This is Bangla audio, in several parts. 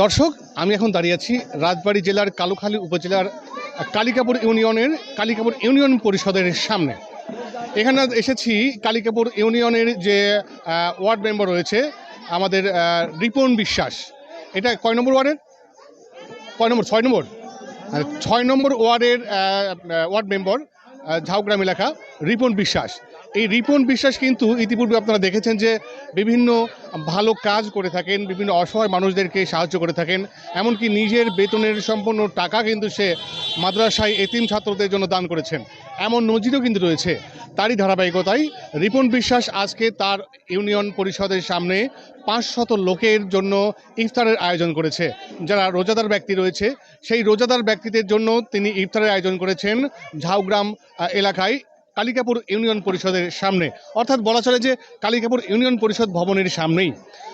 দর্শক, আমি এখন দাঁড়িয়ে আছি রাজবাড়ী জেলার কালুখালী উপজেলার কালিকাপুর ইউনিয়ন পরিষদের সামনে। এখানে এসেছি কালিকাপুর ইউনিয়নের যে ওয়ার্ড মেম্বার রয়েছে আমাদের রিপন বিশ্বাস। এটা কয় নম্বর ওয়ার্ডের? কয় নম্বর? 6 নম্বর। 6 নম্বর ওয়ার্ডের ওয়ার্ড মেম্বার, ঝাউগ্রাম এলাকা, রিপন বিশ্বাস। এই রিপন বিশ্বাস কিন্তু ইতিপূর্বে আপনারা দেখেছেন যে বিভিন্ন ভালো কাজ করে থাকেন, বিভিন্ন অসহায় মানুষদেরকে সাহায্য করে থাকেন, এমনকি নিজের বেতনের সম্পূর্ণ টাকা কিন্তু সে মাদ্রাসায় এতিম ছাত্রদের জন্য দান করেছেন। এমন নজিরও কিন্তু রয়েছে। তারই ধারাবাহিকতায় রিপন বিশ্বাস আজকে তার ইউনিয়ন পরিষদের সামনে 500 লোকের জন্য ইফতারের আয়োজন করেছে। যারা রোজাদার ব্যক্তি রয়েছে সেই রোজাদার ব্যক্তিদের জন্য তিনি ইফতারের আয়োজন করেছেন ঝাউগ্রাম এলাকায় কালিকাপুর ইউনিয়ন পরিষদের সামনে, অর্থাৎ বলা চলে যে কালিকাপুর ইউনিয়ন পরিষদ ভবনের সামনেই।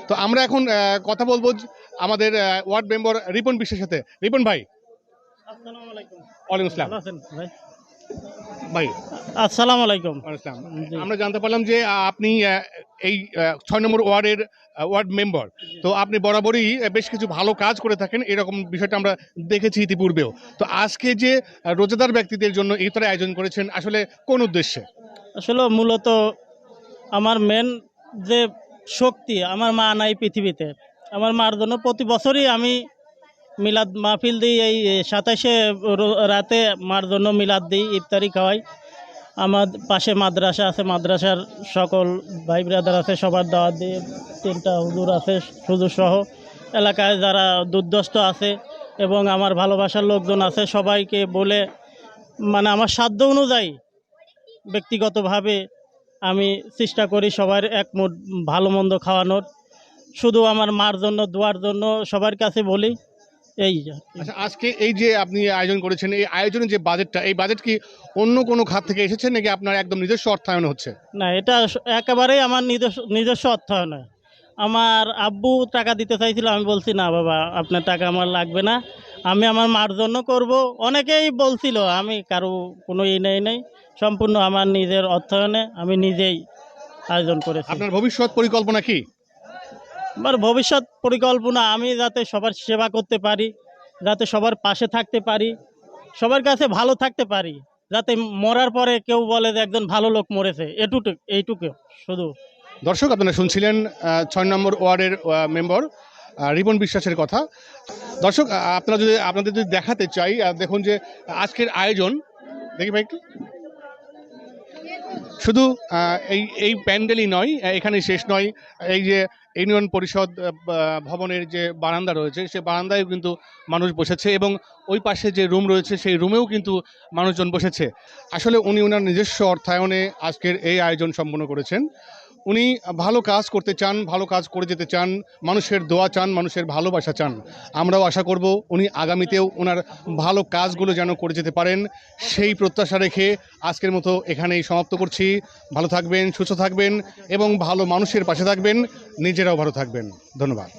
তো আমরা এখন কথা বলবো আমাদের ওয়ার্ড মেম্বার রিপন বিশ্বাসের সাথে। রিপন ভাই, আসসালামু আলাইকুম। ওয়ালাইকুম আসসালাম। ভালো আছেন ভাই? ভাই আসসালামু আলাইকুম। আমরা জানতে পারলাম যে আপনি এই 6 নম্বর ওয়ার্ডের ওয়ার্ড মেম্বার। তো আপনি বরাবরই বেশ কিছু ভালো কাজ করে থাকেন, এরকম বিষয়টা আমরা দেখেছি ইতিপূর্বেও। তো আজকে যে রোজাদার ব্যক্তিদের জন্য ইফতারের আয়োজন করেছেন, আসলে কোন উদ্দেশ্যে? আসলে মূলত আমার মেন যে শক্তি, আমার মা নাই পৃথিবীতে। আমার মার জন্য প্রতি বছরই আমি মিলাদ মাহফিল দিই। এই 27শে রাতে মার জন্য মিলাদ দিই, ইফতারি খাওয়াই। আমার পাশে মাদ্রাসা আছে, মাদ্রাসার সকল ভাই ব্রাদার আছে, সবার দাওয়াত দিয়ে 3টা হুজুর আছে, হুজুর সহ এলাকায় যারা দুর্দষ্ট আছে এবং আমার ভালোবাসার লোকজন আছে, সবাইকে বলে মানে আমার সাধ্য অনুযায়ী ব্যক্তিগতভাবে আমি চেষ্টা করি সবার একমুঠ ভালো মন্দ খাওয়ানোর। শুধু আমার মার জন্য, দোয়ার জন্য সবার কাছে বলি এই। আচ্ছা, আজকে এই যে আপনি আয়োজন করেছেন, এই আয়োজনের যে বাজেটটা, এই বাজেট কি অন্য কোনো খাত থেকে এসেছে নাকি আপনার একদম নিজস্ব অর্থায়নে হচ্ছে? না, এটা একেবারেই আমার নিজস্ব অর্থায়নে। আমার আব্বু টাকা দিতে চাইছিল, আমি বলছি না বাবা, আপনার টাকা আমার লাগবে না, আমি আমার মার জন্য করব। অনেকেই বলছিল, আমি কারো কোনো নেই, সম্পূর্ণ আমার নিজের অর্থায়নে আমি নিজেই আয়োজন করেছি। আপনার ভবিষ্যৎ পরিকল্পনা কি? আমার ভবিষ্যৎ পরিকল্পনা আমি যাতে সবার সেবা করতে পারি, যাতে সবার পাশে থাকতে পারি, সবার কাছে ভালো থাকতে পারি, যাতে মরার পরে কেউ বলে যে একজন ভালো লোক মরেছে, এইটুকু শুধু। দর্শক, আপনারা শুনছিলেন 6 নম্বর ওয়ার্ডের মেম্বার রিপন বিশ্বাসের কথা। দর্শক, আপনাদের যদি দেখাতে চাই, দেখুন যে আজকের আয়োজন, দেখি ভাই একটু, শুধু এই প্যান্ডেলই নয়, এখানে শেষ নয়। এই যে ইউনিয়ন পরিষদ ভবনের যে বারান্দা রয়েছে, সেই বারান্দায় কিন্তু মানুষ বসেছে এবং ওই পাশে যে রুম রয়েছে সেই রুমেও কিন্তু মানুষজন বসেছে। আসলে উনি ওনার নিজস্ব অর্থায়নে আজকের এই আয়োজন সম্পন্ন করেছেন। উনি ভালো কাজ করতে চান, ভালো কাজ করে যেতে চান, মানুষের দোয়া চান, মানুষের ভালোবাসা চান। আমরাও আশা করব উনি আগামীতেও ওনার ভালো কাজগুলো যেন করে যেতে পারেন, সেই প্রত্যাশা রেখে আজকের মতো এখানেই সমাপ্ত করছি। ভালো থাকবেন, সুস্থ থাকবেন এবং ভালো মানুষের পাশে থাকবেন, নিজেরাও ভালো থাকবেন। ধন্যবাদ।